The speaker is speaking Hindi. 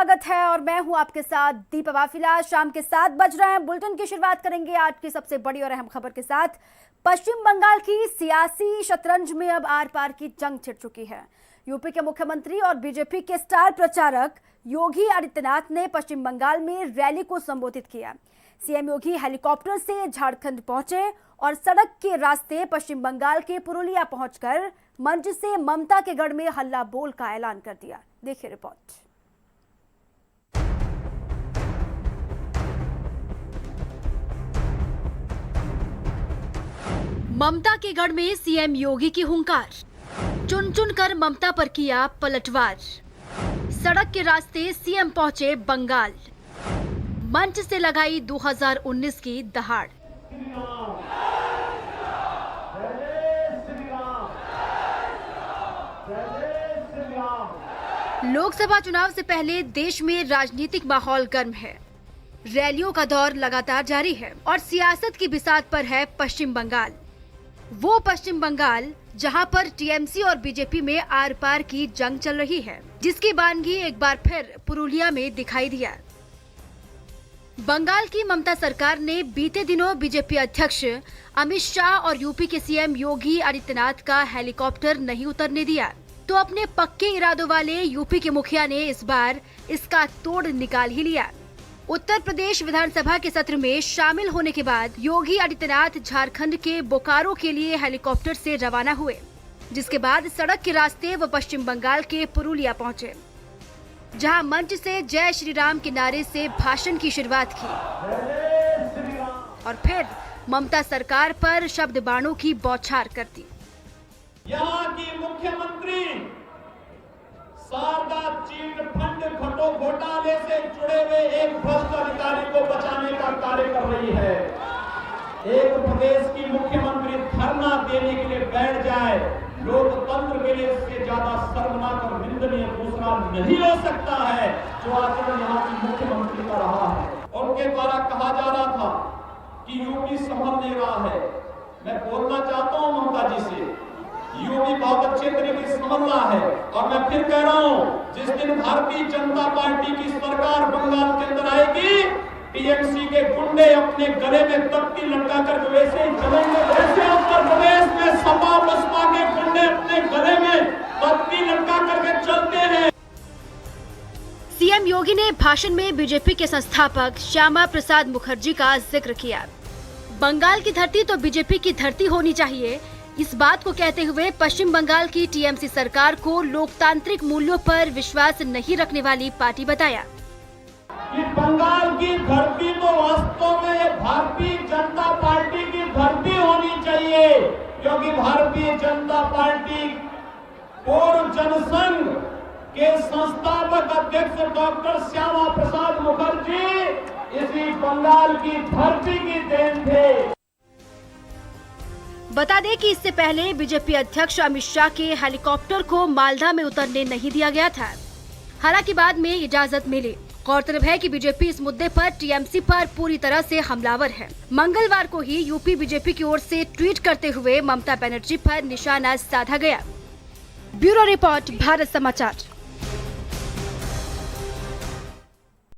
स्वागत है और मैं हूं आपके साथ दीपा वाफिला। शाम के 7 बज रहे हैं। बुलेटिन की शुरुआत करेंगे आज की सबसे बड़ी और अहम खबर के साथ। पश्चिम बंगाल की सियासी शतरंज में अब आर पार की जंग छिड़ चुकी है। यूपी के मुख्यमंत्री और बीजेपी के स्टार प्रचारक योगी आदित्यनाथ ने पश्चिम बंगाल में रैली को संबोधित किया। सीएम योगी हेलीकॉप्टर से झारखंड पहुंचे और सड़क के रास्ते पश्चिम बंगाल के पुरुलिया पहुंचकर मंच से ममता के गढ़ में हल्ला बोल का ऐलान कर दिया। देखिए रिपोर्ट। ममता के गढ़ में सीएम योगी की हुंकार, चुन चुन कर ममता पर किया पलटवार। सड़क के रास्ते सीएम पहुंचे बंगाल, मंच से लगाई 2019 की दहाड़। लोकसभा चुनाव से पहले देश में राजनीतिक माहौल गर्म है। रैलियों का दौर लगातार जारी है और सियासत की बिसात पर है पश्चिम बंगाल। वो पश्चिम बंगाल जहां पर टीएमसी और बीजेपी में आर पार की जंग चल रही है, जिसकी बानगी एक बार फिर पुरुलिया में दिखाई दिया। बंगाल की ममता सरकार ने बीते दिनों बीजेपी अध्यक्ष अमित शाह और यूपी के सीएम योगी आदित्यनाथ का हेलीकॉप्टर नहीं उतरने दिया, तो अपने पक्के इरादों वाले यूपी के मुखिया ने इस बार इसका तोड़ निकाल ही लिया। उत्तर प्रदेश विधानसभा के सत्र में शामिल होने के बाद योगी आदित्यनाथ झारखंड के बोकारो के लिए हेलीकॉप्टर से रवाना हुए, जिसके बाद सड़क के रास्ते वो पश्चिम बंगाल के पुरुलिया पहुंचे, जहां मंच से जय श्री राम के नारे से भाषण की शुरुआत की और फिर ममता सरकार पर शब्द बाणों की बौछार कर दी। यहाँ की मुख्यमंत्री शारदा चिट फंड घोटाले से जुड़े हुए एक भ्रष्ट अधिकारी को बचाने का कार्य कर रही है। एक प्रदेश की मुख्यमंत्री धरना देने के लिए बैठ जाए, लोकतंत्र के लिए इससे ज्यादा शर्मनाक और निंदनीय दूसरा नहीं हो सकता है जो आचरण यहाँ की मुख्यमंत्री का रहा है। और उनके द्वारा कहा जा रहा था कि यूपी संभल नहीं रहा है। मैं बोलना चाहता हूँ ममता जी से, यूपी बहुत अच्छे तरीके से संभल रहा है। और मैं फिर कह रहा हूँ, जिस दिन भारतीय जनता पार्टी की सरकार बंगाल के अंदर आएगी, टीएमसी के गुंडे अपने गले में तख्ती लटकाकर वैसे ही चलेंगे जैसे उत्तर प्रदेश में सपा बसपा के गुंडे अपने गले में तख्ती लटका करके चलते हैं। सीएम योगी ने भाषण में बीजेपी के संस्थापक श्यामा प्रसाद मुखर्जी का जिक्र किया। बंगाल की धरती तो बीजेपी की धरती होनी चाहिए, इस बात को कहते हुए पश्चिम बंगाल की टीएमसी सरकार को लोकतांत्रिक मूल्यों पर विश्वास नहीं रखने वाली पार्टी बताया। कि बंगाल की धरती तो वास्तव में ये भारतीय जनता पार्टी की धरती होनी चाहिए, क्योंकि भारतीय जनता पार्टी पूर्व जनसंघ के संस्थापक अध्यक्ष डॉक्टर श्यामा प्रसाद मुखर्जी इसी बंगाल की धरती की देन थे। बता दें कि इससे पहले बीजेपी अध्यक्ष अमित शाह के हेलीकॉप्टर को मालदा में उतरने नहीं दिया गया था, हालांकि बाद में इजाजत मिली। गौरतलब है कि बीजेपी इस मुद्दे पर टीएमसी पर पूरी तरह से हमलावर है। मंगलवार को ही यूपी बीजेपी की ओर से ट्वीट करते हुए ममता बनर्जी पर निशाना साधा गया। ब्यूरो रिपोर्ट, भारत समाचार।